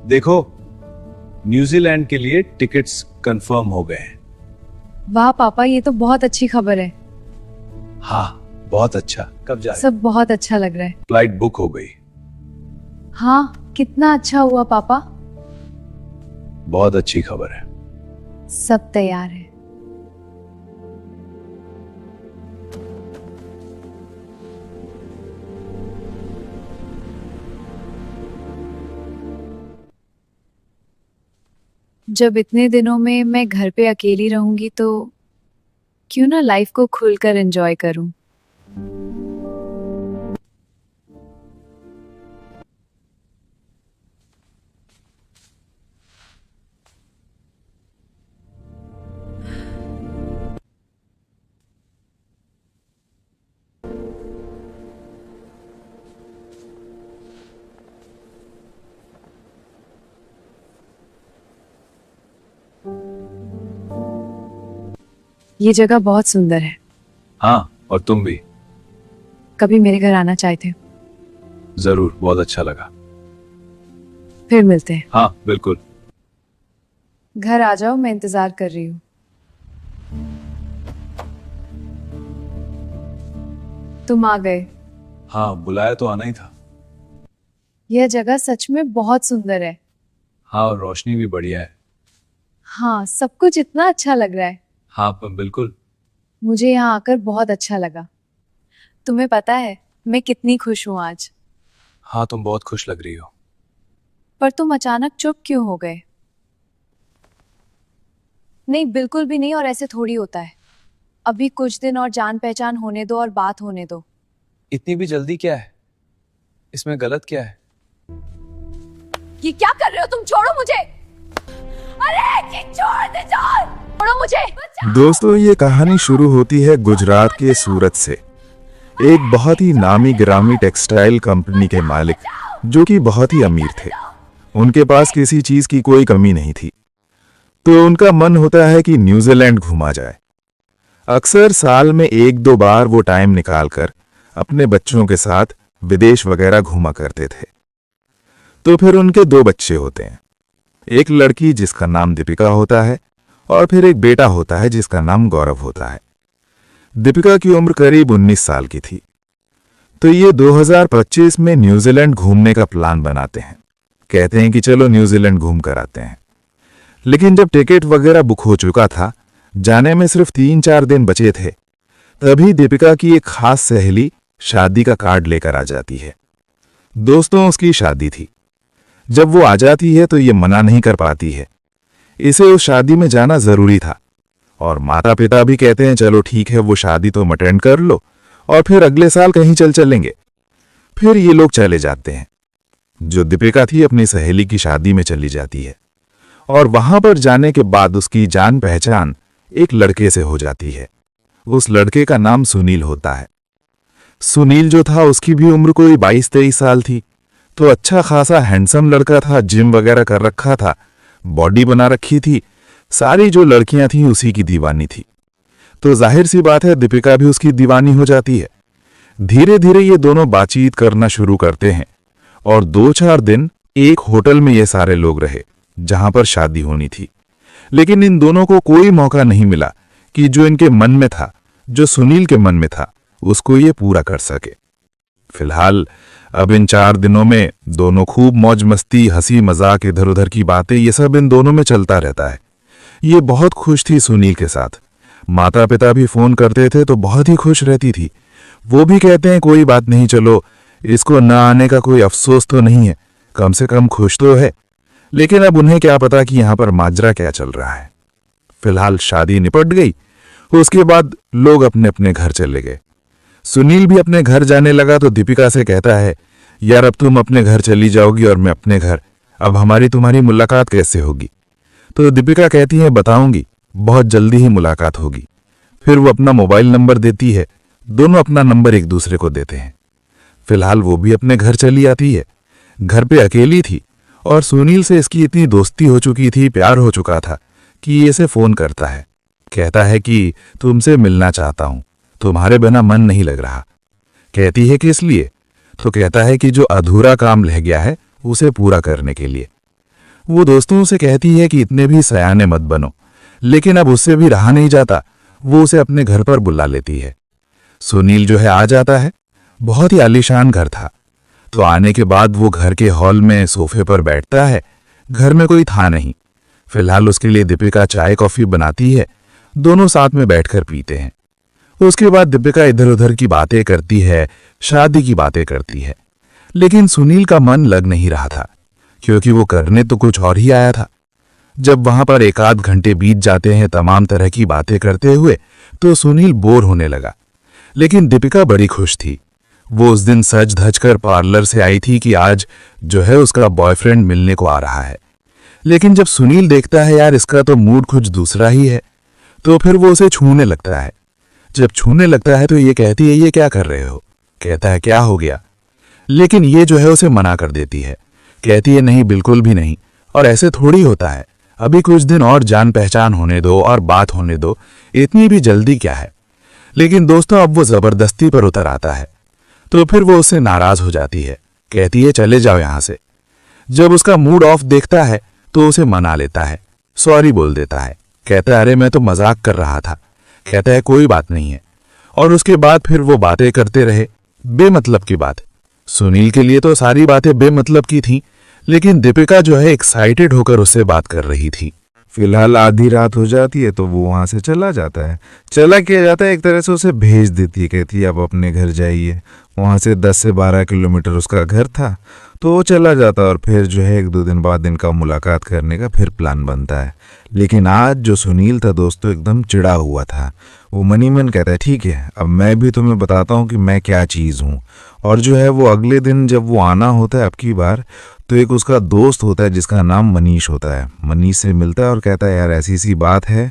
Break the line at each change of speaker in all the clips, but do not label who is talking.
देखो, न्यूजीलैंड के लिए टिकट्स कंफर्म हो गए हैं।
वाह पापा, ये तो बहुत अच्छी खबर है।
हाँ, बहुत अच्छा। कब जा रहे?
सब बहुत अच्छा लग रहा है।
फ्लाइट बुक हो गई।
हाँ, कितना अच्छा हुआ पापा।
बहुत अच्छी खबर है।
सब तैयार है। जब इतने दिनों में मैं घर पे अकेली रहूंगी तो क्यों ना लाइफ को खुलकर एंजॉय करूं। ये जगह बहुत सुंदर है।
हाँ, और तुम भी।
कभी मेरे घर आना चाहते हो?
जरूर, बहुत अच्छा लगा।
फिर मिलते हैं।
हाँ, बिल्कुल।
घर आ जाओ, मैं इंतजार कर रही हूँ। तुम आ गए।
हाँ, बुलाया तो आना ही था।
यह जगह सच में बहुत सुंदर है।
हाँ, और रोशनी भी बढ़िया है।
हाँ, सब कुछ इतना अच्छा लग रहा है।
हाँ, बिल्कुल।
मुझे यहाँ आकर बहुत अच्छा लगा। तुम्हें पता है मैं कितनी खुश हूँ आज।
हाँ, तुम बहुत खुश लग रही हो।
पर तुम अचानक चुप क्यों हो गए? नहीं, बिल्कुल भी नहीं, और ऐसे थोड़ी होता है। अभी कुछ दिन और जान पहचान होने दो और बात होने दो।
इतनी भी जल्दी क्या है? इसमें गलत क्या है?
ये क्या कर रहे हो तुम? छोड़ो मुझे। अरे छोड़ दे, छोड़ो मुझे।
दोस्तों, ये कहानी शुरू होती है गुजरात के सूरत से। एक बहुत ही नामी गिरामी टेक्सटाइल कंपनी के मालिक, जो कि बहुत ही अमीर थे। उनके पास किसी चीज की कोई कमी नहीं थी, तो उनका मन होता है कि न्यूजीलैंड घूमा जाए। अक्सर साल में एक दो बार वो टाइम निकालकर अपने बच्चों के साथ विदेश वगैरह घूमा करते थे। तो फिर उनके दो बच्चे होते हैं, एक लड़की जिसका नाम दीपिका होता है और फिर एक बेटा होता है जिसका नाम गौरव होता है। दीपिका की उम्र करीब 19 साल की थी। तो ये 2025 में न्यूजीलैंड घूमने का प्लान बनाते हैं। कहते हैं कि चलो न्यूजीलैंड घूम कर आते हैं। लेकिन जब टिकट वगैरह बुक हो चुका था, जाने में सिर्फ 3-4 दिन बचे थे, तभी दीपिका की एक खास सहेली शादी का कार्ड लेकर आ जाती है। दोस्तों, उसकी शादी थी। जब वो आ जाती है तो ये मना नहीं कर पाती है। इसे उस शादी में जाना जरूरी था और माता पिता भी कहते हैं चलो ठीक है, वो शादी तो अटेंड कर लो और फिर अगले साल कहीं चलेंगे। फिर ये लोग चले जाते हैं। जो दीपिका थी अपनी सहेली की शादी में चली जाती है और वहां पर जाने के बाद उसकी जान पहचान एक लड़के से हो जाती है। उस लड़के का नाम सुनील होता है। सुनील जो था उसकी भी उम्र कोई 22-23 साल थी। तो अच्छा खासा हैंडसम लड़का था, जिम वगैरह कर रखा था, बॉडी बना रखी थी। सारी जो लड़कियां थीं उसी की दीवानी थी। तो जाहिर सी बात है दीपिका भी उसकी दीवानी हो जाती है। धीरे धीरे ये दोनों बातचीत करना शुरू करते हैं और 2-4 दिन एक होटल में ये सारे लोग रहे जहां पर शादी होनी थी। लेकिन इन दोनों को कोई मौका नहीं मिला कि जो इनके मन में था, जो सुनील के मन में था, उसको ये पूरा कर सके। फिलहाल अब इन 4 दिनों में दोनों खूब मौज मस्ती, हंसी मजाक, इधर उधर की बातें, ये सब इन दोनों में चलता रहता है। ये बहुत खुश थी सुनील के साथ। माता पिता भी फोन करते थे तो बहुत ही खुश रहती थी। वो भी कहते हैं कोई बात नहीं, चलो इसको न आने का कोई अफसोस तो नहीं है, कम से कम खुश तो है। लेकिन अब उन्हें क्या पता कि यहां पर माजरा क्या चल रहा है। फिलहाल शादी निपट गई। उसके बाद लोग अपने अपने घर चले गए। सुनील भी अपने घर जाने लगा तो दीपिका से कहता है, यार अब तुम अपने घर चली जाओगी और मैं अपने घर, अब हमारी तुम्हारी मुलाकात कैसे होगी? तो दीपिका कहती है बताऊंगी, बहुत जल्दी ही मुलाकात होगी। फिर वो अपना मोबाइल नंबर देती है। दोनों अपना नंबर एक दूसरे को देते हैं। फिलहाल वो भी अपने घर चली आती है। घर पे अकेली थी और सुनील से इसकी इतनी दोस्ती हो चुकी थी, प्यार हो चुका था कि ये इसे फोन करता है। कहता है कि तुमसे मिलना चाहता हूं, तुम्हारे बिना मन नहीं लग रहा। कहती है कि इसलिए? तो कहता है कि जो अधूरा काम रह गया है उसे पूरा करने के लिए। वो दोस्तों से कहती है कि इतने भी सयाने मत बनो, लेकिन अब उससे भी रहा नहीं जाता। वो उसे अपने घर पर बुला लेती है। सुनील जो है आ जाता है। बहुत ही आलीशान घर था। तो आने के बाद वो घर के हॉल में सोफे पर बैठता है। घर में कोई था नहीं। फिलहाल उसके लिए दीपिका चाय कॉफी बनाती है। दोनों साथ में बैठकर पीते हैं। उसके बाद दीपिका इधर उधर की बातें करती है, शादी की बातें करती है। लेकिन सुनील का मन लग नहीं रहा था, क्योंकि वो करने तो कुछ और ही आया था। जब वहां पर एक आध घंटे बीत जाते हैं तमाम तरह की बातें करते हुए, तो सुनील बोर होने लगा। लेकिन दीपिका बड़ी खुश थी। वो उस दिन सज धज कर पार्लर से आई थी कि आज जो है उसका बॉयफ्रेंड मिलने को आ रहा है। लेकिन जब सुनील देखता है यार इसका तो मूड कुछ दूसरा ही है, तो फिर वो उसे छूने लगता है। जब छूने लगता है तो ये कहती है ये क्या कर रहे हो? कहता है क्या हो गया? लेकिन ये जो है उसे मना कर देती है। कहती है नहीं, बिल्कुल भी नहीं, और ऐसे थोड़ी होता है, अभी कुछ दिन और जान पहचान होने दो और बात होने दो, इतनी भी जल्दी क्या है। लेकिन दोस्तों अब वो जबरदस्ती पर उतर आता है। तो फिर वो उससे नाराज हो जाती है। कहती है चले जाओ यहां से। जब उसका मूड ऑफ देखता है तो उसे मना लेता है, सॉरी बोल देता है। कहता है अरे मैं तो मजाक कर रहा था। कहता है कोई बात नहीं है। और उसके बाद फिर वो बातें करते रहे, बेमतलब की बात। सुनील के लिए तो सारी बातें बेमतलब की थीं, लेकिन दीपिका जो है एक्साइटेड होकर उससे बात कर रही थी।
फिलहाल आधी रात हो जाती है तो वो वहां से चला जाता है। चला किया जाता है, एक तरह से उसे भेज देती है। कहती है अब अपने घर जाइए। वहां से 10 से 12 किलोमीटर उसका घर था। तो वो चला जाता और फिर जो है 1-2 दिन बाद इनका मुलाकात करने का फिर प्लान बनता है। लेकिन आज जो सुनील था दोस्तों एकदम चिढ़ा हुआ था। वो मनी मन कहता है ठीक है, अब मैं भी तुम्हें बताता हूँ कि मैं क्या चीज़ हूँ। और जो है वो अगले दिन जब वो आना होता है अब की बार, तो एक उसका दोस्त होता है जिसका नाम मनीष होता है। मनीष से मिलता है और कहता है यार ऐसी सी बात है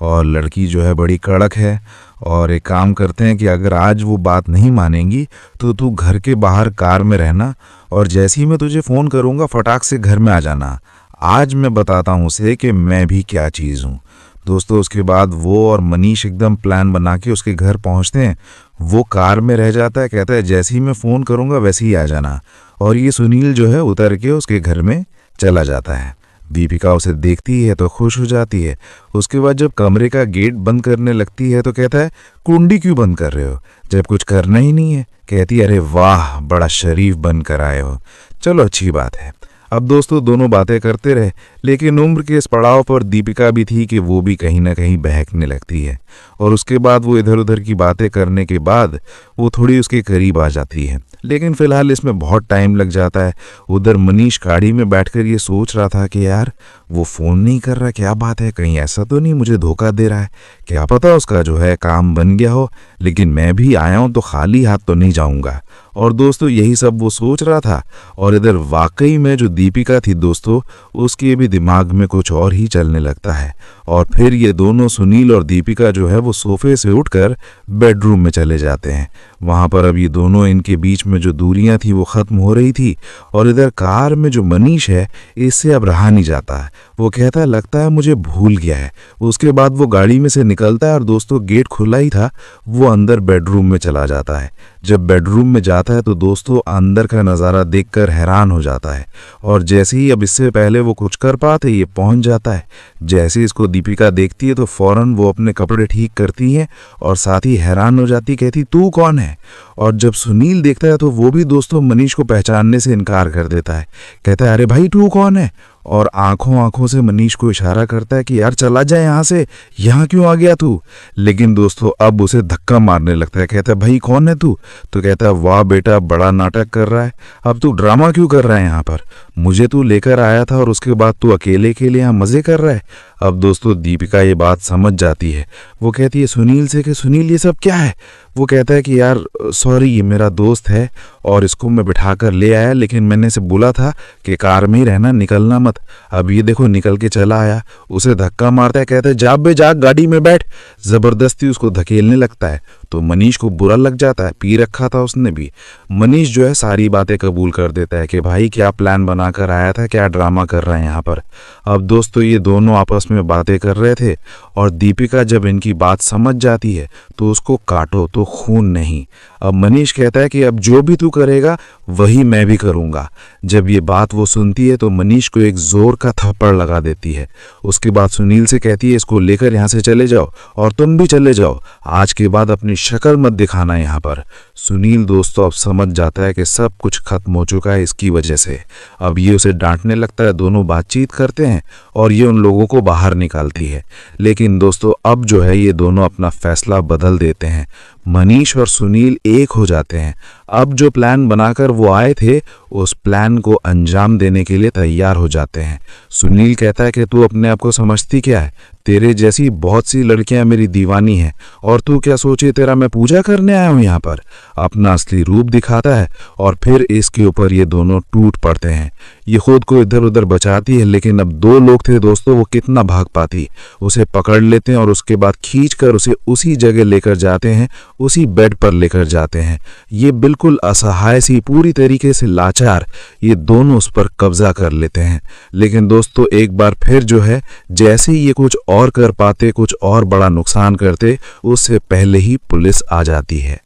और लड़की जो है बड़ी कड़क है, और एक काम करते हैं कि अगर आज वो बात नहीं मानेंगी तो तू घर के बाहर कार में रहना, और जैसे ही मैं तुझे फ़ोन करूँगा फटाक से घर में आ जाना। आज मैं बताता हूँ उसे कि मैं भी क्या चीज़ हूँ। दोस्तों उसके बाद वो और मनीष एकदम प्लान बना के उसके घर पहुँचते हैं। वो कार में रह जाता है। कहता है जैसे ही मैं फ़ोन करूँगा वैसे ही आ जाना। और ये सुनील जो है उतर के उसके घर में चला जाता है। दीपिका उसे देखती है तो खुश हो जाती है। उसके बाद जब कमरे का गेट बंद करने लगती है तो कहता है कुंडी क्यों बंद कर रहे हो, जब कुछ करना ही नहीं है। कहती है अरे वाह बड़ा शरीफ बनकर आए हो, चलो अच्छी बात है। अब दोस्तों दोनों बातें करते रहे, लेकिन उम्र के इस पड़ाव पर दीपिका भी थी कि वो भी कहीं ना कहीं बहकने लगती है। और उसके बाद वो इधर उधर की बातें करने के बाद वो थोड़ी उसके करीब आ जाती है। लेकिन फिलहाल इसमें बहुत टाइम लग जाता है। उधर मनीष गाड़ी में बैठकर ये सोच रहा था कि यार वो फ़ोन नहीं कर रहा, क्या बात है, कहीं ऐसा तो नहीं मुझे धोखा दे रहा है, क्या पता उसका जो है काम बन गया हो। लेकिन मैं भी आया हूँ तो खाली हाथ तो नहीं जाऊँगा। और दोस्तों यही सब वो सोच रहा था। और इधर वाकई में जो दीपिका थी दोस्तों, उसके भी दिमाग में कुछ और ही चलने लगता है। और फिर ये दोनों सुनील और दीपिका जो है वो सोफे से उठकर बेडरूम में चले जाते हैं। वहाँ पर अब ये दोनों, इनके बीच में जो दूरियां थी वो ख़त्म हो रही थी। और इधर कार में जो मनीष है इससे अब रहा नहीं जाता है। वो कहता है लगता है मुझे भूल गया है। उसके बाद वो गाड़ी में से निकलता है और दोस्तों गेट खुला ही था, वो अंदर बेडरूम में चला जाता है। जब बेडरूम में जाता है तो दोस्तों अंदर का नज़ारा देखकर हैरान हो जाता है। और जैसे ही अब इससे पहले वो कुछ कर पाते ये पहुंच जाता है। जैसे इसको दीपिका देखती है तो फौरन वो अपने कपड़े ठीक करती है और साथ ही हैरान हो जाती, कहती तू कौन है। और जब सुनील देखता है तो वो भी दोस्तों मनीष को पहचानने से इनकार कर देता है। कहता है अरे भाई तू कौन है, और आंखों से मनीष को इशारा करता है कि यार चला जाए यहाँ से, यहाँ क्यों आ गया तू। लेकिन दोस्तों अब उसे धक्का मारने लगता है। कहता है भाई कौन है तू। तो कहता है वाह बेटा बड़ा नाटक कर रहा है, अब तू ड्रामा क्यों कर रहा है यहाँ पर, मुझे तू लेकर आया था और उसके बाद तू अकेले के लिए यहाँ मज़े कर रहा है। अब दोस्तों दीपिका ये बात समझ जाती है। वो कहती है सुनील से कि सुनील ये सब क्या है। वो कहता है कि यार सॉरी ये मेरा दोस्त है और इसको मैं बिठा कर ले आया, लेकिन मैंने इसे बोला था कि कार में ही रहना, निकलना मत। अब ये देखो निकल के चला आया। उसे धक्का मारता है, कहता है जा बे जा गाड़ी में बैठ। ज़बरदस्ती उसको धकेलने लगता है। तो मनीष को बुरा लग जाता है, पी रखा था उसने भी। मनीष जो है सारी बातें कबूल कर देता है कि भाई क्या प्लान बनाकर आया था, क्या ड्रामा कर रहे हैं यहाँ पर। अब दोस्तों ये दोनों आपस में बातें कर रहे थे और दीपिका जब इनकी बात समझ जाती है तो उसको काटो तो खून नहीं। अब मनीष कहता है कि अब जो भी तू करेगा वही मैं भी करूँगा। जब ये बात वो सुनती है तो मनीष को एक जोर का थप्पड़ लगा देती है। उसके बाद सुनील से कहती है इसको लेकर यहाँ से चले जाओ और तुम भी चले जाओ, आज के बाद अपनी शक्ल मत दिखाना यहाँ पर। सुनील दोस्तों अब समझ जाता है कि सब कुछ खत्म हो चुका है इसकी वजह से। अब ये उसे डांटने लगता है, दोनों बातचीत करते हैं और ये उन लोगों को बाहर निकालती है। लेकिन दोस्तों अब जो है ये दोनों अपना फैसला बदल देते हैं। मनीष और सुनील एक हो जाते हैं। अब जो प्लान बनाकर वो आए थे उस प्लान को अंजाम देने के लिए तैयार हो जाते हैं। सुनील कहता है कि तू अपने आप को समझती क्या है, तेरे जैसी बहुत सी लड़कियां मेरी दीवानी हैं और तू क्या सोचे तेरा मैं पूजा करने आया हूं यहाँ पर। अपना असली रूप दिखाता है और फिर इसके ऊपर ये दोनों टूट पड़ते हैं। ये खुद को इधर उधर बचाती है लेकिन अब दो लोग थे दोस्तों, वो कितना भाग पाती। उसे पकड़ लेते हैं और उसके बाद खींचकर उसे उसी जगह लेकर जाते हैं, उसी बेड पर लेकर जाते हैं। ये बिल्कुल असहाय सी, पूरी तरीके से लाचार, ये दोनों उस पर कब्जा कर लेते हैं। लेकिन दोस्तों एक बार फिर जो है जैसे ही ये कुछ और कर पाते, कुछ और बड़ा नुकसान करते, उससे पहले ही पुलिस आ जाती है।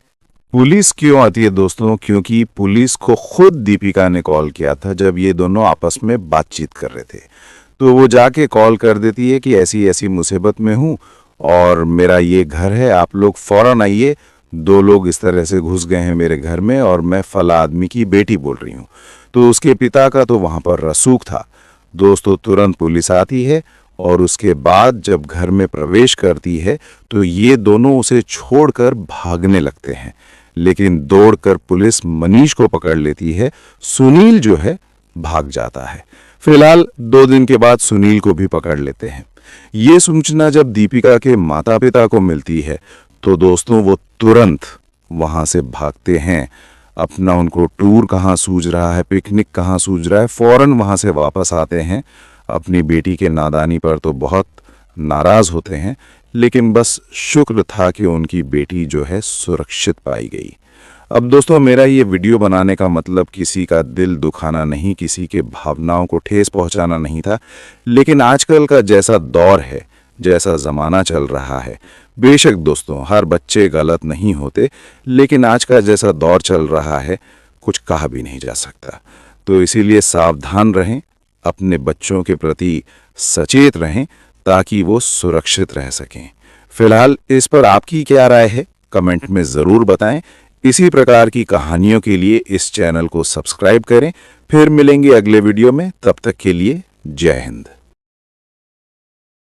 पुलिस क्यों आती है दोस्तों? क्योंकि पुलिस को खुद दीपिका ने कॉल किया था जब ये दोनों आपस में बातचीत कर रहे थे। तो वो जाके कॉल कर देती है कि ऐसी ऐसी मुसीबत में हूँ और मेरा ये घर है, आप लोग फौरन आइए। दो लोग इस तरह से घुस गए हैं मेरे घर में और मैं फला आदमी की बेटी बोल रही हूँ। तो उसके पिता का तो वहाँ पर रसूख था। दोस्तों तुरंत पुलिस आती है और उसके बाद जब घर में प्रवेश करती है तो ये दोनों उसे छोड़कर भागने लगते हैं। लेकिन दौड़कर पुलिस मनीष को पकड़ लेती है। सुनील जो है भाग जाता है। फिलहाल 2 दिन के बाद सुनील को भी पकड़ लेते हैं। ये सूचना जब दीपिका के माता पिता को मिलती है तो दोस्तों वो तुरंत वहां से भागते हैं। अपना उनको टूर कहाँ सूझ रहा है, पिकनिक कहाँ सूझ रहा है, फौरन वहां से वापस आते हैं। अपनी बेटी के नादानी पर तो बहुत नाराज होते हैं लेकिन बस शुक्र था कि उनकी बेटी जो है सुरक्षित पाई गई। अब दोस्तों मेरा ये वीडियो बनाने का मतलब किसी का दिल दुखाना नहीं, किसी के भावनाओं को ठेस पहुंचाना नहीं था। लेकिन आजकल का जैसा दौर है, जैसा ज़माना चल रहा है, बेशक दोस्तों हर बच्चे गलत नहीं होते, लेकिन आज का जैसा दौर चल रहा है कुछ कहा भी नहीं जा सकता। तो इसीलिए सावधान रहें, अपने बच्चों के प्रति सचेत रहें ताकि वो सुरक्षित रह सकें। फिलहाल इस पर आपकी क्या राय है कमेंट में ज़रूर बताएं। इसी प्रकार की कहानियों के लिए इस चैनल को सब्सक्राइब करें। फिर मिलेंगे अगले वीडियो में, तब तक के लिए जय हिंद।